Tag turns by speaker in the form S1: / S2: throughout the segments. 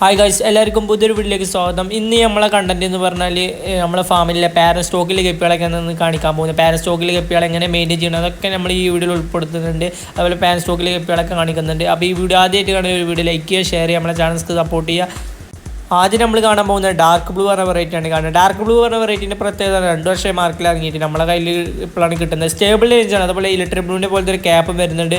S1: Hi guys, എല്ലാവർക്കും പുതിയൊരു വീട്ടിലേക്ക് സ്വാഗതം. ഇന്ന് നമ്മളെ കണ്ടന്റ് എന്ന് പറഞ്ഞാൽ നമ്മളെ ഫാമിലിയിലെ പാരന്റ് സ്റ്റോക്കിൽ ഗപ്പികളൊക്കെ ഒന്ന് കാണിക്കാൻ പോകുന്നത്. പാരന്റ് സ്റ്റോക്കിൽ ഗപ്പികൾ എങ്ങനെ മെയിൻറ്റെയിൻ ചെയ്യണം അതൊക്കെ നമ്മൾ ഈ വീഡിയോയിൽ ഉൾപ്പെടുത്തുന്നുണ്ട്. അതുപോലെ പാരന്റ് സ്റ്റോക്കിൽ ഗപ്പികളൊക്കെ കാണിക്കുന്നുണ്ട്. അപ്പോൾ ഈ വീഡിയോ ആദ്യമായിട്ട് കാണുന്ന ഒരു വീഡിയോ ലൈക്ക് ചെയ്യുക, ഷെയർ ചെയ്യുക, നമ്മളെ ചാനൽസ് സപ്പോർട്ട് ചെയ്യുക. ആദ്യം നമ്മൾ കാണാൻ പോകുന്നത് ഡാർക്ക് ബ്ലൂ പറഞ്ഞ വെറൈറ്റിയാണ് കാണുന്നത്. ഡാർക്ക് ബ്ലൂ പറഞ്ഞ വെറൈറ്റിൻ്റെ പ്രത്യേകത 2 വർഷം മാർക്കിൽ ഇറങ്ങിയിട്ട് നമ്മളെ കയ്യിൽ ഇപ്പോഴാണ് കിട്ടുന്നത്. സ്റ്റേബിൾ റേഞ്ചാണ്. അതുപോലെ ഇലക്ട്രിക് ബ്ലൂവിൻ്റെ പോലത്തെ ഒരു ക്യാപ്പും വരുന്നുണ്ട്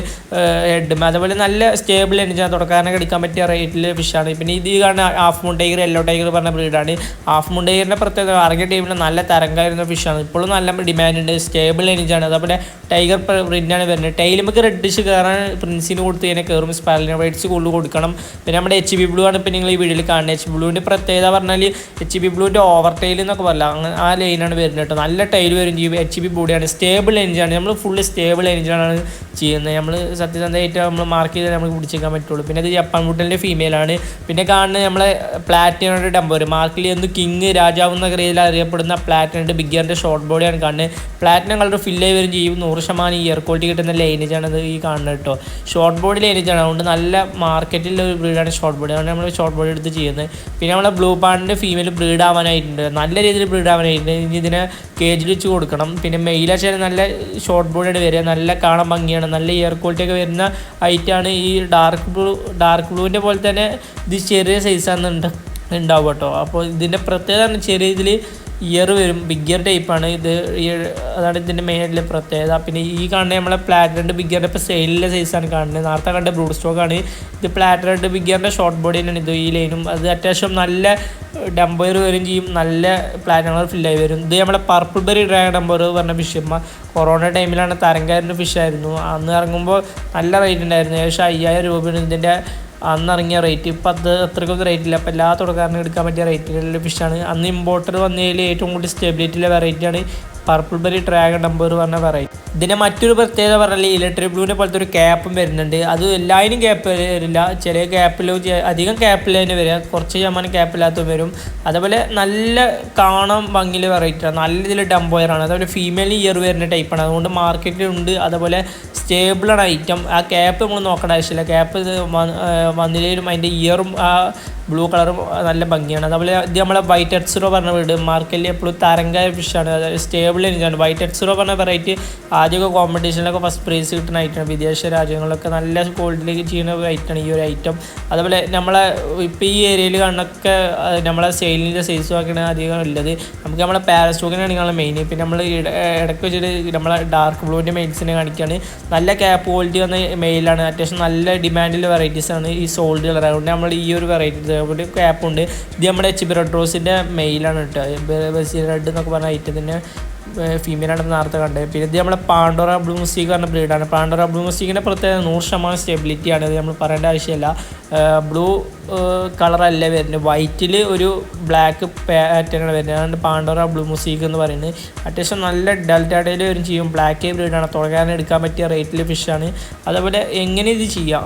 S1: ഹെഡും. അതുപോലെ നല്ല സ്റ്റേബിൾ റേഞ്ചാണ്. തുടക്കാരനെ കടിക്കാൻ പറ്റിയ റേറ്റിൽ ഫിഷാണ്. പിന്നെ ഇത് കാണുന്ന half moon tiger, yellow tiger പറഞ്ഞ ബ്രീഡാണ്. ഹാഫ് മൂൺ ടൈഗറിൻ്റെ പ്രത്യേകത ഇറങ്ങിയ ടൈമിൽ നല്ല തരംഗമായിരുന്ന ഫിഷാണ്. ഇപ്പോഴും നല്ല ഡിമാൻഡ് ഉണ്ട്. സ്റ്റേബിൾ റേഞ്ചാണ്. അതുപോലെ ടൈഗർ പ്രിൻ്റാണ് വരുന്നത്. ടൈലുമൊക്കെ റെഡിഷ് കയറാൻ പ്രിൻസിന് കൊടുത്ത് കഴിഞ്ഞാൽ കയറും. സ്പാലിന് റൈറ്റ്സ് കൂടുതൽ കൊടുക്കണം. പിന്നെ നമ്മുടെ HB ബ്ലൂ ആണ് ഇപ്പോൾ നിങ്ങൾ ഈ വീഡിയോയിൽ കാണുന്നത്. ബ്ലൂവിൻ്റെ പ്രത്യേകത പറഞ്ഞാൽ HB ബ്ലൂവിൻ്റെ ഓവർ ടൈൽ എന്നൊക്കെ പറയാം. അങ്ങനെ ആ ലൈനാണ് വരുന്നത് കേട്ടോ. നല്ല ടൈൽ വരും ചെയ്യും. HB ബോഡിയാണ്. സ്റ്റേബിൾ എഞ്ചാണ്. നമ്മൾ ഫുള്ള് സ്റ്റേബിൾ എഞ്ചാണ് ചെയ്യുന്നത്. നമ്മൾ സത്യസന്ധമായിട്ട് നമ്മൾ മാർക്ക് ചെയ്താൽ നമുക്ക് പിടിച്ചേക്കാൻ പറ്റുള്ളൂ. പിന്നെ ഇത് ജപ്പാൻ മുട്ടലിൻ്റെ ഫീമെയിലാണ്. പിന്നെ കാണുന്നത് നമ്മളെ പ്ലാറ്റിനയുടെ ഡംബർ മാർക്കിൽ ഒന്ന് കിങ് രാജാവ് എന്ന രീതിയിൽ അറിയപ്പെടുന്ന പ്ലാറ്റിനയുടെ ബിഗറിൻ്റെ ഷോർട്ട് ബോഡിയാണ് കാണുന്നത്. പ്ലാറ്റിനം കളർ ഫില്ലായി വരും ചെയ്യും. 100% ഇയർ ക്വാളിറ്റി കിട്ടുന്ന ലൈനേജാണ് അത് ഈ കാണുന്നത് കേട്ടോ. ഷോർട്ട് ബോഡി ലൈനേജാണ്. അതുകൊണ്ട് നല്ല മാർക്കറ്റിലുള്ള ഒരു ബ്രീഡാണ് ഷോർട്ട് ബോഡി. അതുകൊണ്ട് നമ്മൾ ഷോർട്ട് ബോഡി എടുത്ത് ചെയ്യുന്നത്. പിന്നെ നമ്മളെ ബ്ലൂ പാണ്ടിൻ്റെ ഫീമെയിൽ ബ്രീഡ് ആവാനായിട്ടുണ്ട്. നല്ല രീതിയിൽ ബ്രീഡ് ആവാനായിട്ടുണ്ട്. ഇനി ഇതിനെ കേജിൽ വെച്ച് കൊടുക്കണം. പിന്നെ മെയിലാച്ചാൽ നല്ല ഷോർട്ട് ബോഡിയാണ് വരിക. നല്ല കാണാൻ ഭംഗിയാണ്. നല്ല ഇയർ ക്വാളിറ്റി ഒക്കെ വരുന്ന ഐറ്റാണ് ഈ ഡാർക്ക് ബ്ലൂവിൻ്റെ പോലെ തന്നെ ഇത് ചെറിയ സൈസാണ് ഉണ്ടാവും കേട്ടോ. അപ്പോൾ ഇതിൻ്റെ പ്രത്യേകത ചെറിയ ഇതിൽ ഇയർ വരും. ബിഗർ ടൈപ്പാണ് ഇത്. അതാണ് ഇതിൻ്റെ മെയിനായിട്ടുള്ള പ്രത്യേകത. പിന്നെ ഈ കാണുന്നത് നമ്മളെ പ്ലാറ്റിനഡ് ബിഗറിൻ്റെ ഇപ്പോൾ സെയിലിലെ സൈസാണ് കാണുന്നത്. നേരത്തെ കണ്ട ബ്രൂഡ് സ്റ്റോക്കാണ് ഇത്. പ്ലാറ്റിനഡ് ബിഗറിൻ്റെ ഷോർട്ട് ബോഡി തന്നെയാണ് ഇത്. ഈ ലൈനും അത് അത്യാവശ്യം നല്ല ഡംബർ വരും ചെയ്യും. നല്ല പ്ലാറ്റിനം ഫില്ലായി വരും. ഇത് നമ്മളെ പർപ്പിൾ ബെറി ഡ്രാഗൺ ഡംബർ പറഞ്ഞ ഫിഷ് കൊറോണ ടൈമിലാണ് തരംഗായിരുന്ന ഫിഷായിരുന്നു. അന്ന് ഇറങ്ങുമ്പോൾ നല്ല റേറ്റ് ഉണ്ടായിരുന്നു. ഏകദേശം 5000 രൂപയാണ് ഇതിൻ്റെ അന്നിറങ്ങിയ റേറ്റ്. ഇപ്പം അത്രയ്ക്കൊന്നും റേറ്റ് ഇല്ല. അപ്പോൾ എല്ലാ തുടക്കാരനും എടുക്കാൻ പറ്റിയ റേറ്റിലുള്ള ഫിഷാണ്. അന്ന് ഇമ്പോർട്ടർ വന്നതിൽ ഏറ്റവും കൂടുതൽ സ്റ്റെബിലിറ്റിയുള്ള വെറൈറ്റിയാണ് പർപ്പിൾ ബെറി ഡ്രാഗൺ ഡംബർ പറഞ്ഞ വെറൈറ്റി. ഇതിൻ്റെ മറ്റൊരു പ്രത്യേകത പറഞ്ഞാൽ ഇലക്ട്രിക് ബ്ലൂവിനെ പോലത്തെ ഒരു ക്യാപ്പും വരുന്നുണ്ട്. അത് എല്ലാവരും ക്യാപ്പ് വരില്ല. ചില ക്യാപ്പിൽ അധികം ക്യാപ്പിൽ തന്നെ വരിക. കുറച്ച് ശതമാനം ക്യാപ്പില്ലാത്ത വരും. അതുപോലെ നല്ല കാണാൻ ഭംഗിയിലെ വെറൈറ്റിയാണ്. നല്ല ഇതിൽ ഡംബോയറാണ്. അതുപോലെ ഫീമെയിൽ ഇയർ വരുന്ന ടൈപ്പാണ്. അതുകൊണ്ട് മാർക്കറ്റിലുണ്ട്. അതുപോലെ സ്റ്റേബിളാണ് ഐറ്റം. ആ ക്യാപ്പ് നമ്മൾ നോക്കേണ്ട ആവശ്യമില്ല. ക്യാപ്പ് വന്നില്ലേലും അതിൻ്റെ ഇയറും ആ ബ്ലൂ കളറും നല്ല ഭംഗിയാണ്. അതുപോലെ ഇത് നമ്മളെ വൈറ്റ് എഡ്സിറോ പറഞ്ഞ വീട് മാർക്കറ്റിൽ എപ്പോഴും തരംഗായ ഫിഷാണ്. അതായത് സ്റ്റേബിൾ എനിക്കാണ്. വൈറ്റ് എഡ്സിറോ പറഞ്ഞ വെറൈറ്റി ആദ്യമൊക്കെ കോമ്പറ്റീഷനിലൊക്കെ ഫസ്റ്റ് പ്രൈസ് കിട്ടുന്ന ഐറ്റമാണ്. വിദേശ രാജ്യങ്ങളിലൊക്കെ നല്ല ക്വാളിറ്റിയിലേക്ക് ചെയ്യുന്ന ഐറ്റമാണ് ഈ ഒരു ഐറ്റം. അതുപോലെ നമ്മളെ ഇപ്പോൾ ഈ ഏരിയയിൽ കാണുന്നൊക്കെ നമ്മളെ സെയിലിൻ്റെ സൈസും ഒക്കെയാണ് അധികം ഉള്ളത്. നമുക്ക് നമ്മളെ പാരസ്റ്റോക്കിനാണ് നിങ്ങളെ മെയിൻ. പിന്നെ നമ്മൾ ഇടയ്ക്ക് വെച്ചിട്ട് നമ്മളെ ഡാർക്ക് ബ്ലൂവിൻ്റെ മെയിൽസിനെ കാണിക്കുകയാണ്. നല്ല ക്യാപ്പ് ക്വാളിറ്റി വന്ന മെയിലാണ്. അത്യാവശ്യം നല്ല ഡിമാൻഡിലുള്ള വെറൈറ്റീസാണ് ഈ സോൾഡ് കളർ. അതുകൊണ്ട് നമ്മൾ ഈ ഒരു വെറൈറ്റി ഒരു ക്യാപ്പുണ്ട്. ഇത് നമ്മുടെ HB റെഡ് റോസിൻ്റെ മെയിലാണ് കേട്ടോ. ബസീർ റെഡ് എന്നൊക്കെ പറഞ്ഞ ഐറ്റത്തിൻ്റെ ഫീമെയിലാണ് നേരത്തെ കണ്ടത്. പിന്നെ ഇത് നമ്മളെ പാണ്ടോറ ബ്ലൂ മുസ്റ്റിക് പറഞ്ഞ ബ്രീഡാണ്. പാണ്ടോറ ബ്ലൂ മുസ്റ്റിക്കിൻ്റെ പ്രത്യേകത 100% സ്റ്റെബിലിറ്റിയാണ്. ഇത് നമ്മൾ പറയേണ്ട ആവശ്യമില്ല. ബ്ലൂ കളറല്ല വരുന്നത്. വൈറ്റിൽ ഒരു ബ്ലാക്ക് പാറ്റേണാണ് വരുന്നത്. അതുകൊണ്ട് പാണ്ടോറ ബ്ലൂ മുസ്റ്റിക് എന്ന് പറയുന്നത് അത്യാവശ്യം നല്ല ഡെൽറ്റയിൽ വരും ചെയ്യും. ബ്ലാക്ക് ബ്രീഡാണ്. തുടങ്ങാൻ എടുക്കാൻ പറ്റിയ റേറ്റിൽ ഫിഷാണ്. അതേപോലെ എങ്ങനെ ഇത് ചെയ്യാം,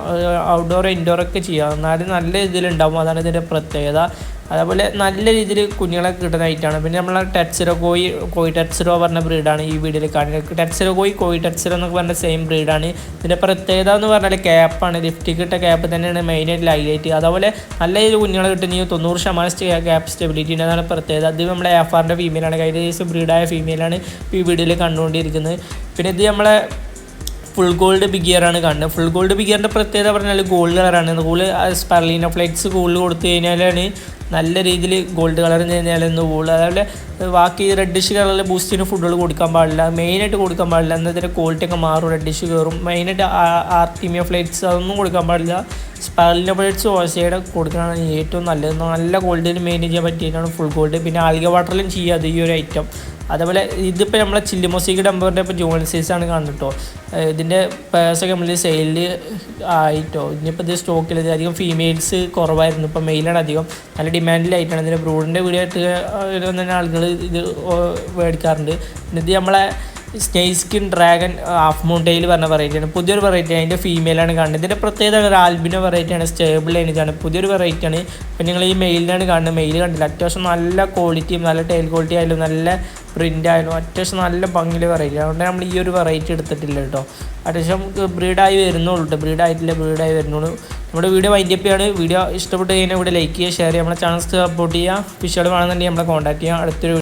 S1: ഔട്ട്ഡോർ ഇൻഡോറൊക്കെ ചെയ്യാം. എന്നാലും നല്ല ഇതിലുണ്ടാവും. അതാണ് ഇതിൻ്റെ പ്രത്യേകത. അതേപോലെ നല്ല രീതിയിൽ കുഞ്ഞുങ്ങളൊക്കെ കിട്ടുന്ന ഐറ്റാണ്. പിന്നെ നമ്മളെ ടെറ്റ്സിറോ കോയി ടെറ്റ്സിറോ പറഞ്ഞ ബ്രീഡാണ് ഈ വീഡിയോയിൽ കാണുന്നത്. ടെറ്റ്സിറോ കോയി ടെറ്റ്സിറോ എന്നൊക്കെ പറഞ്ഞ സെയിം ബ്രീഡാണ്. ഇതിൻ്റെ പ്രത്യേകത എന്ന് പറഞ്ഞാൽ ക്യാപ്പാണ്. ലിഫ്റ്റിൽ കിട്ട ക്യാപ്പ് തന്നെയാണ് മെയിനായിട്ട് ഹൈലൈറ്റ്. അതുപോലെ നല്ല രീതിയിൽ കുഞ്ഞുങ്ങളെ കിട്ടുന്ന 90% ക്യാപ്പ് സ്റ്റെബിലിറ്റി ഉണ്ട്. അതാണ് പ്രത്യേകത. ഇത് നമ്മളെ AFRൻ്റെ ഫീമെയിലാണ്. കഴിഞ്ഞ ദിവസം ബ്രീഡായ ഫീമെയിലാണ് ഇപ്പോൾ ഈ വീഡിയോയിൽ കണ്ടുകൊണ്ടിരിക്കുന്നത്. പിന്നെ ഇത് നമ്മളെ ഫുൾ ഗോൾഡ് ബിഗിയറാണ് കാണുന്നത്. ഫുൾ ഗോൾഡ് ബിഗിയറിൻ്റെ പ്രത്യേകത പറഞ്ഞാൽ ഗോൾഡ് കളറാണ്. ഗോൾഡ് സ്പെർലിനോ ഫ്ലെക്സ് ഗോൾഡ് കൊടുത്തു കഴിഞ്ഞാലാണ് നല്ല രീതിയിൽ ഗോൾഡ് കളർ കഴിഞ്ഞാലൊന്ന് ഗോൾഡ്. അതേപോലെ ബാക്കി റെഡിഷ് കളറിൽ ബൂസ്റ്റിന് ഫുഡുകൾ കൊടുക്കാൻ പാടില്ല. മെയിനായിട്ട് കൊടുക്കാൻ പാടില്ല. എന്നതിൻ്റെ ക്വാളിറ്റി ഒക്കെ മാറും. റെഡിഷ് കയറും. മെയിനായിട്ട് ആർട്ടിമിയോ ഫ്ലൈറ്റ്സ് അതൊന്നും കൊടുക്കാൻ പാടില്ല. സ്പെർലിനോ ഫ്ലൈറ്റ്സ് ഓസയുടെ കൊടുക്കുന്നതാണ് ഏറ്റവും നല്ലത്. നല്ല ക്വാളിറ്റിയിൽ മെയിൻറ്റെയിൻ ചെയ്യാൻ പറ്റിയിട്ടാണ് ഫുൾ ഗോൾഡ്. പിന്നെ ആൽഗ വാട്ടറിലും ചെയ്യാതെ ഈ ഒരു ഐറ്റം. അതേപോലെ ഇതിപ്പോൾ നമ്മളെ ചില്ലിമോസിക്ക് ഡംബറിൻ്റെ ഇപ്പോൾ ജോയിൻ സൈസാണ് കാണുന്നത് കേട്ടോ. ഇതിൻ്റെ പേഴ്സൊക്കെ നമ്മൾ സെയിലിൽ ആയിട്ടോ. ഇനിയിപ്പോൾ ഇത് സ്റ്റോക്കിൽ അധികം ഫീമെയിൽസ് കുറവായിരുന്നു. ഇപ്പോൾ മെയിലാണ് അധികം. നല്ല ഡിമാൻഡിലായിട്ടാണ്. ഇതിൻ്റെ ബ്രൂഡിൻ്റെ വീഡിയോ ആയിട്ട് തന്നെ ആളുകൾ ഇത് മേടിക്കാറുണ്ട്. ഇത് നമ്മളെ snake skin dragon half moon tail പറഞ്ഞ വെറൈറ്റിയാണ്. പുതിയൊരു വെറൈറ്റിയാണ്. അതിൻ്റെ ഫീമെയിലാണ് കാണുന്നത്. ഇതിൻ്റെ പ്രത്യേകത ഒരു ആൽബിനോ വെറൈറ്റിയാണ്. സ്റ്റേബിൾ ആണ്. പുതിയൊരു വെറൈറ്റിയാണ്. ഇപ്പം നിങ്ങൾ ഈ മെയിലിനാണ് കാണുന്നത്. മെയിൽ കണ്ടില്ല. അത്യാവശ്യം നല്ല ക്വാളിറ്റിയും നല്ല ടൈൽ ക്വാളിറ്റി ആയാലും നല്ല പ്രിൻ്റ് ആയാലും അത്യാവശ്യം നല്ല ഭംഗിയിൽ വെറൈറ്റി. അതുകൊണ്ട് നമ്മൾ ഈ ഒരു വെറൈറ്റി എടുത്തിട്ടില്ല കേട്ടോ. അത്യാവശ്യം ബ്രീഡായി വരുന്നുള്ളൂ കേട്ടോ. ബ്രീഡായി വരുന്നുള്ളൂ. നമ്മുടെ വീഡിയോ വൈൻഡപ്പ് ചെയ്യാണ്. വീഡിയോ ഇഷ്ടപ്പെട്ട് കഴിഞ്ഞാൽ ഇവിടെ ലൈക്ക് ചെയ്യുക, ഷെയർ ചെയ്യുക, നമ്മുടെ ചാനൽ സപ്പോർട്ട് ചെയ്യുക. ഫിഷുകൾ വേണമെന്നുണ്ടെങ്കിൽ നമ്മളെ കോൺടാക്ട് ചെയ്യുക. അടുത്തൊരു